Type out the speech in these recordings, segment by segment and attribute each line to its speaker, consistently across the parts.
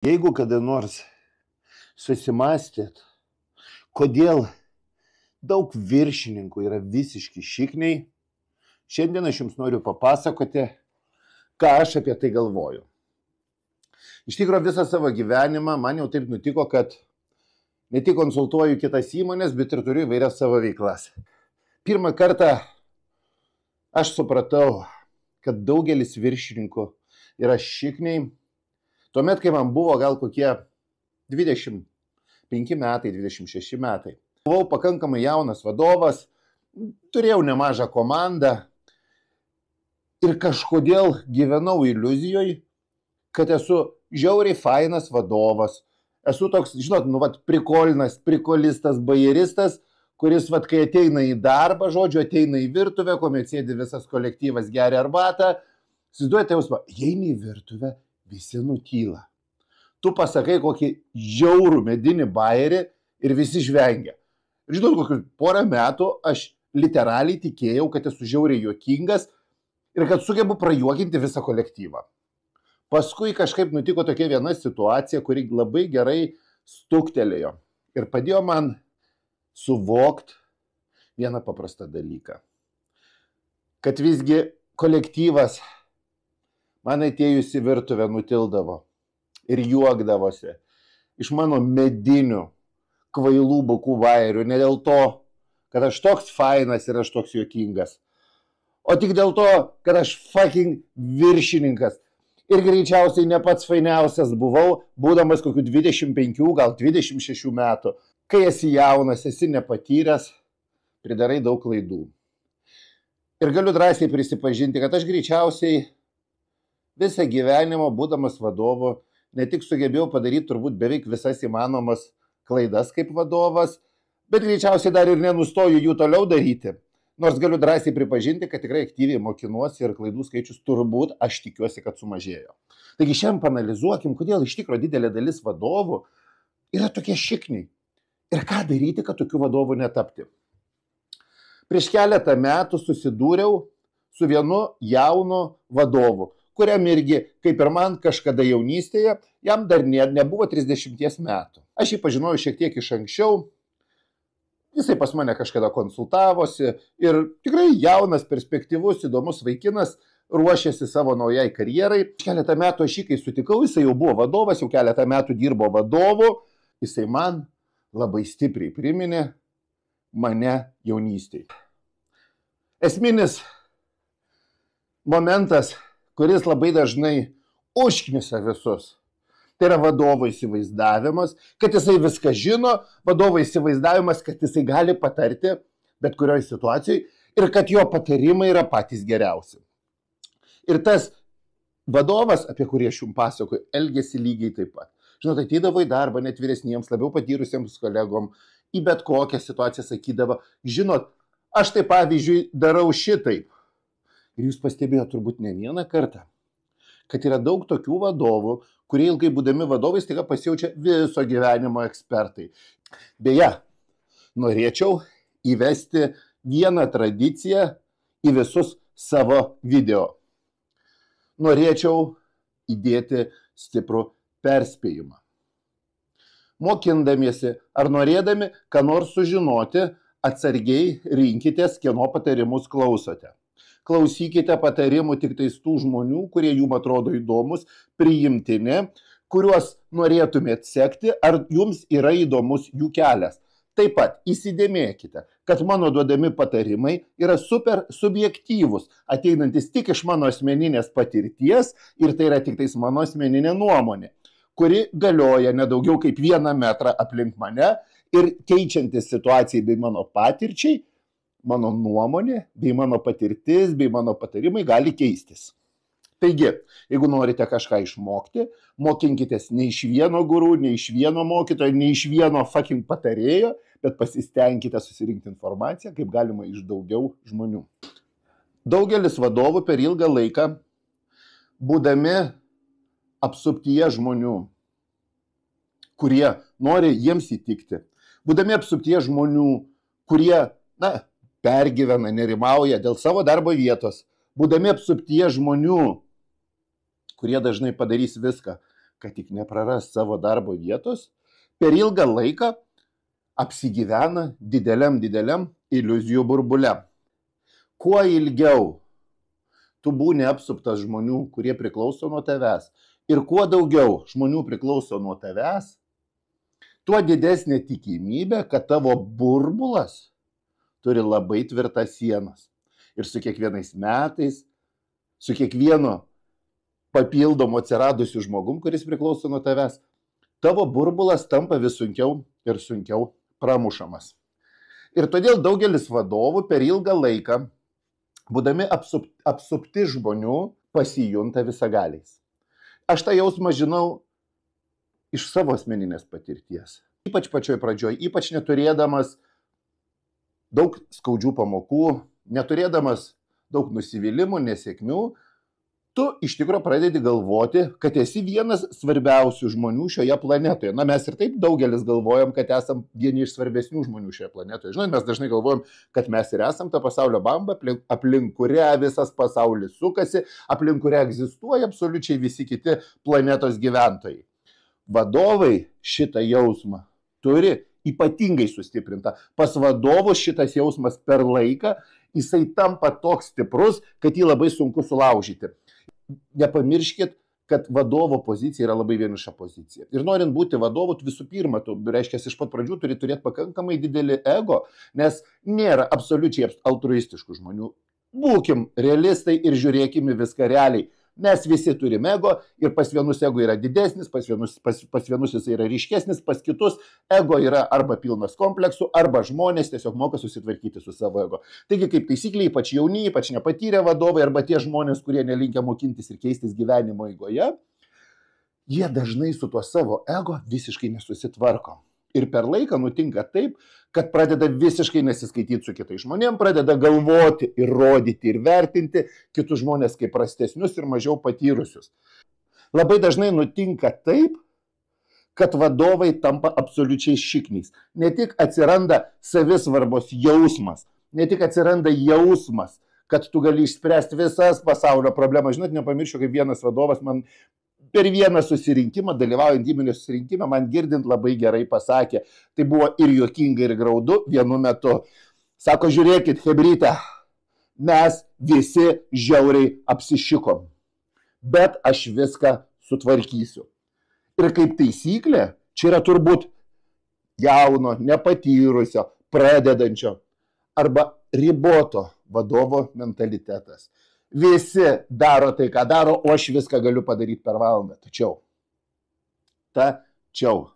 Speaker 1: Jeigu kada nors susimastėt, kodėl daug viršininkų yra visiški šikniai, šiandien aš jums noriu papasakoti, ką aš apie tai galvoju. Iš tikrųjų, visą savo gyvenimą man jau taip nutiko, kad ne tik konsultuoju kitas įmonės, bet ir turiu įvairias savo veiklas. Pirmą kartą aš supratau, kad daugelis viršininkų yra šikniai. Tuomet, kai man buvo gal kokie 25 metai, 26 metai. Buvau pakankamai jaunas vadovas, turėjau nemažą komandą ir kažkodėl gyvenau iliuzijoje, kad esu žiauriai fainas vadovas. Esu toks, žinot, prikolistas, bajeristas, kuris, kai ateina į darbą, ateina į virtuvę, kuomet sėdi visas kolektyvas geria arbatą, įsivaizduojate jausmą, įeini į virtuvę, visi nutyla. Tu pasakai kokį žiaurų medinį bajerį ir visi žvengia. Žinot, kokius porą metų aš literaliai tikėjau, kad esu žiauriai juokingas ir kad sugebu prajuokinti visą kolektyvą. Paskui kažkaip nutiko tokia viena situacija, kuri labai gerai stuktelėjo ir padėjo man suvokti vieną paprastą dalyką. Kad visgi kolektyvas man atėjus į virtuvę nutildavo ir juokdavosi iš mano medinių kvailų bukų vairių. Ne dėl to, kad aš toks fainas ir aš toks juokingas, o tik dėl to, kad aš fucking viršininkas. Ir greičiausiai ne pats fainiausias buvau, būdamas kokių 25, gal 26 metų. Kai esi jaunas, esi nepatyręs, pridarai daug klaidų. Ir galiu drąsiai prisipažinti, kad aš greičiausiai visą gyvenimą, būdamas vadovu, ne tik sugebėjau padaryti turbūt beveik visas įmanomas klaidas kaip vadovas, bet greičiausiai dar ir nenustoju jų toliau daryti. Nors galiu drąsiai pripažinti, kad tikrai aktyviai mokinuosi ir klaidų skaičius turbūt, aš tikiuosi, kad sumažėjo. Taigi šiandien panalizuokim, kodėl iš tikrųjų didelė dalis vadovų yra tokie šikniai. Ir ką daryti, kad tokių vadovų netapti. Prieš keletą metų susidūriau su vienu jaunu vadovu, kuriam irgi, kaip ir man kažkada jaunystėje, jam dar nebuvo 30 metų. Aš jį pažinojau šiek tiek iš anksčiau. Jisai pas mane kažkada konsultavosi ir tikrai jaunas, perspektyvus, įdomus vaikinas, ruošėsi savo naujai karjerai. Keletą metų aš jį, kai sutikau, jisai jau buvo vadovas, jau keletą metų dirbo vadovu. Jisai man labai stipriai priminė mane jaunystėje. Esminis momentas, kuris labai dažnai užknisa visus, tai yra vadovo įsivaizdavimas, kad jisai viską žino, vadovo įsivaizdavimas, kad jisai gali patarti bet kurioje situacijoje ir kad jo patarimai yra patys geriausi. Ir tas vadovas, apie kurį aš jums pasakoju, elgėsi lygiai taip pat. Žinot, ateidavo į darbą net vyresniems, labiau patyrusiems kolegom, į bet kokią situaciją sakydavo, žinot, aš tai pavyzdžiui darau šitaip. Ir jūs pastebėjote turbūt ne vieną kartą, kad yra daug tokių vadovų, kurie ilgai būdami vadovais staiga pasijaučia viso gyvenimo ekspertai. Beje, norėčiau įvesti vieną tradiciją į visus savo video. Norėčiau įdėti stiprų perspėjimą. Mokindamiesi ar norėdami ką nors sužinoti, atsargiai rinkitės, kieno patarimus klausote. Klausykite patarimų tik tais tų žmonių, kurie jums atrodo įdomus, priimtini, kuriuos norėtumėt sekti, ar jums yra įdomus jų kelias. Taip pat įsidėmėkite, kad mano duodami patarimai yra super subjektyvus, ateinantis tik iš mano asmeninės patirties ir tai yra tik tais mano asmeninė nuomonė, kuri galioja nedaugiau kaip 1 metrą aplink mane ir keičiantis situacijai bei mano patirčiai, mano nuomonė, bei mano patirtis, bei mano patarimai gali keistis. Taigi, jeigu norite kažką išmokti, mokinkitės ne iš vieno guru, ne iš vieno mokytojo, ne iš vieno fucking patarėjo, bet pasistengkite susirinkti informaciją, kaip galima iš daugiau žmonių. Daugelis vadovų per ilgą laiką, būdami apsuptyje žmonių, kurie nori jiems įtikti, būdami apsuptyje žmonių, kurie, pergyvena, nerimauja dėl savo darbo vietos, būdami apsuptyje žmonių, kurie dažnai padarys viską, kad tik nepraras savo darbo vietos, per ilgą laiką apsigyvena dideliam iliuzijų burbule. Kuo ilgiau tu būni apsuptas žmonių, kurie priklauso nuo tavęs, ir kuo daugiau žmonių priklauso nuo tavęs, tuo didesnė tikimybė, kad tavo burbulas turi labai tvirtas sienas. Ir su kiekvienais metais, su kiekvienu papildomu atsiradusiu žmogum, kuris priklauso nuo tavęs, tavo burbulas tampa vis sunkiau ir sunkiau pramušamas. Ir todėl daugelis vadovų per ilgą laiką, būdami apsupti žmonių, pasijunta visagaliais. Aš tą jausmą žinau iš savo asmeninės patirties. Ypač pačioj pradžioj, ypač neturėdamas daug skaudžių pamokų, neturėdamas daug nusivylimų, nesėkmių, tu iš tikrųjų pradedi galvoti, kad esi vienas svarbiausių žmonių šioje planetoje. Na, mes ir taip daugelis galvojam, kad esam vieni iš svarbesnių žmonių šioje planetoje. Žinot, mes dažnai galvojam, kad mes ir esam ta pasaulio bamba, aplink kurią visas pasaulis sukasi, aplink kurią egzistuoja absoliučiai visi kiti planetos gyventojai. Vadovai šitą jausmą turi ypatingai sustiprintą. Pas vadovus šitas jausmas per laiką, jisai tampa toks stiprus, kad jį labai sunku sulaužyti. Nepamirškit, kad vadovo pozicija yra labai vieniša pozicija. Ir norint būti vadovu, visų pirma, tu, reiškia, iš pat pradžių turi turėti pakankamai didelį ego, nes nėra absoliučiai altruistiškų žmonių. Būkim realistai ir žiūrėkime viską realiai. Mes visi turime ego ir pas vienus ego yra didesnis, pas vienus jis yra ryškesnis, pas kitus ego yra arba pilnas kompleksų, arba žmonės tiesiog moka susitvarkyti su savo ego. Taigi, kaip taisyklė, ypač jauni, ypač nepatyrę vadovai arba tie žmonės, kurie nelinkę mokintis ir keistis gyvenimo eigoje, jie dažnai su tuo savo ego visiškai nesusitvarko. Ir per laiką nutinka taip, kad pradeda visiškai nesiskaityti su kitais žmonėm, pradeda galvoti ir rodyti ir vertinti kitus žmonės kaip prastesnius ir mažiau patyrusius. Labai dažnai nutinka taip, kad vadovai tampa absoliučiai šikniais. Ne tik atsiranda savisvarbos jausmas, ne tik atsiranda jausmas, kad tu gali išspręsti visas pasaulio problemas. Žinot, nepamiršiu, kaip vienas vadovas man per vieną susirinkimą, dalyvaujant įmonės susirinkimą, man girdint labai gerai pasakė. Tai buvo ir juokinga, ir graudu vienu metu. Sako, žiūrėkit, chebryte, mes visi žiauriai apsišikom, bet aš viską sutvarkysiu. Ir kaip taisyklė, čia yra turbūt jauno, nepatyrusio, pradedančio arba riboto vadovo mentalitetas. Visi daro tai, ką daro, o aš viską galiu padaryti per valandą. Tačiau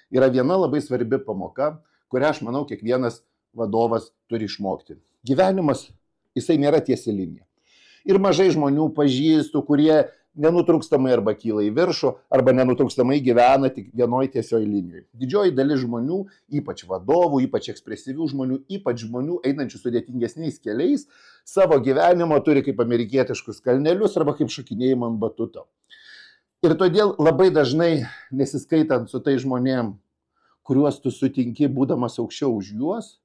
Speaker 1: yra viena labai svarbi pamoka, kurią aš manau kiekvienas vadovas turi išmokti. Gyvenimas, jisai nėra tiesi linija. Ir mažai žmonių pažįstu, kurie nenutrūkstamai arba kyla į viršų, arba nenutrūkstamai gyvena tik vienoj tiesioj linijoje. Didžioji dalis žmonių, ypač vadovų, ypač ekspresyvių žmonių, ypač žmonių einančių sudėtingesniais keliais, savo gyvenimo turi kaip amerikietiškus kalnelius arba kaip šokinėjimą ant batuto. Ir todėl labai dažnai, nesiskaitant su tai žmonėm, kuriuos tu sutinki būdamas aukščiau už juos,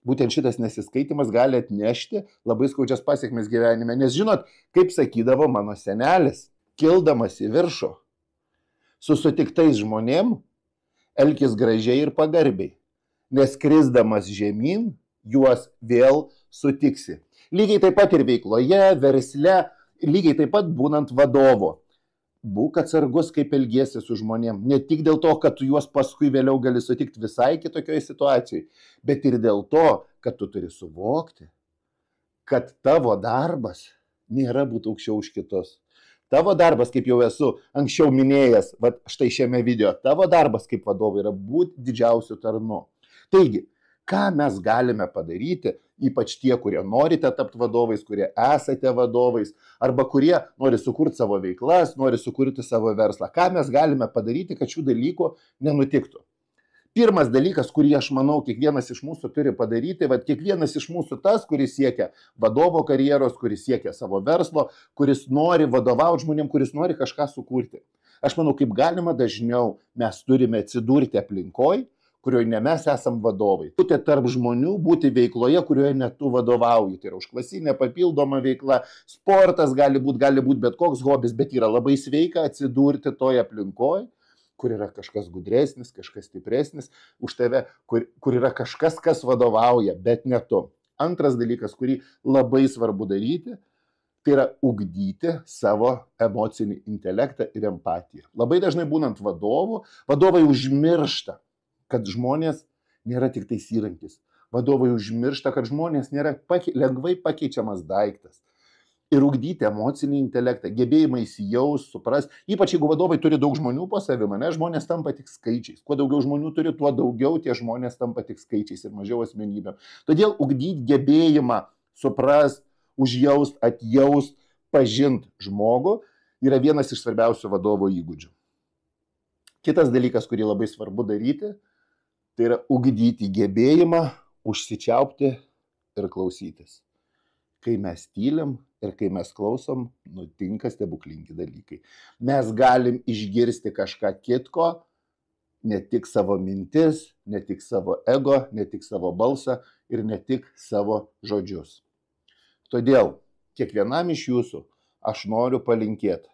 Speaker 1: būtent šitas nesiskaitimas gali atnešti labai skaudžias pasiekmes gyvenime. Nes žinot, kaip sakydavo mano senelis, kildamas į viršų, su sutiktais žmonėm, elkis gražiai ir pagarbiai, nes krisdamas žemyn, juos vėl sutiksi. Lygiai taip pat ir veikloje, versle, lygiai taip pat būnant vadovu. Būk atsargus, kaip elgiesi su žmonėm. Ne tik dėl to, kad tu juos paskui vėliau gali sutikti visai kitokioje situacijoje, bet ir dėl to, kad tu turi suvokti, kad tavo darbas nėra būti aukščiau už kitus. Tavo darbas, kaip jau esu anksčiau minėjęs, štai šiame video, tavo darbas kaip vadovai yra būti didžiausiu tarnu. Taigi, ką mes galime padaryti, ypač tie, kurie norite tapti vadovais, kurie esate vadovais, arba kurie nori sukurti savo veiklas, nori sukurti savo verslą. Ką mes galime padaryti, kad šių dalykų nenutiktų? Pirmas dalykas, kurį aš manau kiekvienas iš mūsų turi padaryti, kiekvienas iš mūsų tas, kuris siekia vadovo karjeros, kuris siekia savo verslo, kuris nori vadovauti žmonėm, kuris nori kažką sukurti. Aš manau, kaip galima dažniau mes turime atsidurti aplinkoj, kurioje ne mes esam vadovai. Būti tarp žmonių, būti veikloje, kurioje ne tu vadovauji. Tai yra užklasinė papildoma veikla, sportas gali būti bet koks hobis, bet yra labai sveika atsidurti toje aplinkoje, kur yra kažkas gudresnis, kažkas stipresnis už tave, kur yra kažkas, kas vadovauja, bet ne tu. Antras dalykas, kurį labai svarbu daryti, tai yra ugdyti savo emocinį intelektą ir empatiją. Labai dažnai būnant vadovu, vadovai užmiršta, kad žmonės nėra tik tais įrankis. Vadovai užmiršta, kad žmonės nėra lengvai pakeičiamas daiktas. Ir ugdyti emocinį intelektą, gebėjimą įsijaust, suprast. Ypač jeigu vadovai turi daug žmonių po savimi, žmonės tampa tik skaičiais. Kuo daugiau žmonių turi, tuo daugiau tie žmonės tampa tik skaičiais ir mažiau asmenybėm. Todėl ugdyti gebėjimą suprast, užjaust, atjaust, pažint žmogų yra vienas iš svarbiausių vadovo įgūdžių. Kitas dalykas, kurį labai svarbu daryti, tai yra ugdyti gebėjimą užsičiaupti ir klausytis. Kai mes tylim ir kai mes klausom, nutinka stebuklingi dalykai. Mes galim išgirsti kažką kitko, ne tik savo mintis, ne tik savo ego, ne tik savo balsą ir ne tik savo žodžius. Todėl kiekvienam iš jūsų aš noriu palinkėti.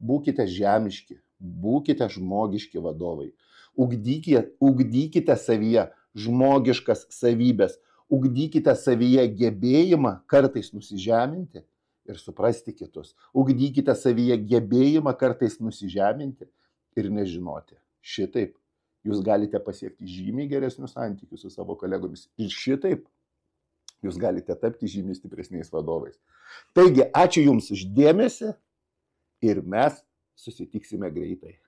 Speaker 1: Būkite žemiški, būkite žmogiški vadovai. Ugdykite savyje žmogiškas savybės. Ugdykite savyje gebėjimą kartais nusižeminti ir suprasti kitus. Ugdykite savyje gebėjimą kartais nusižeminti ir nežinoti. Šitaip jūs galite pasiekti žymiai geresnius santykius su savo kolegomis. Ir šitaip jūs galite tapti žymiai stipresniais vadovais. Taigi, ačiū Jums už dėmesį ir mes susitiksime greitai.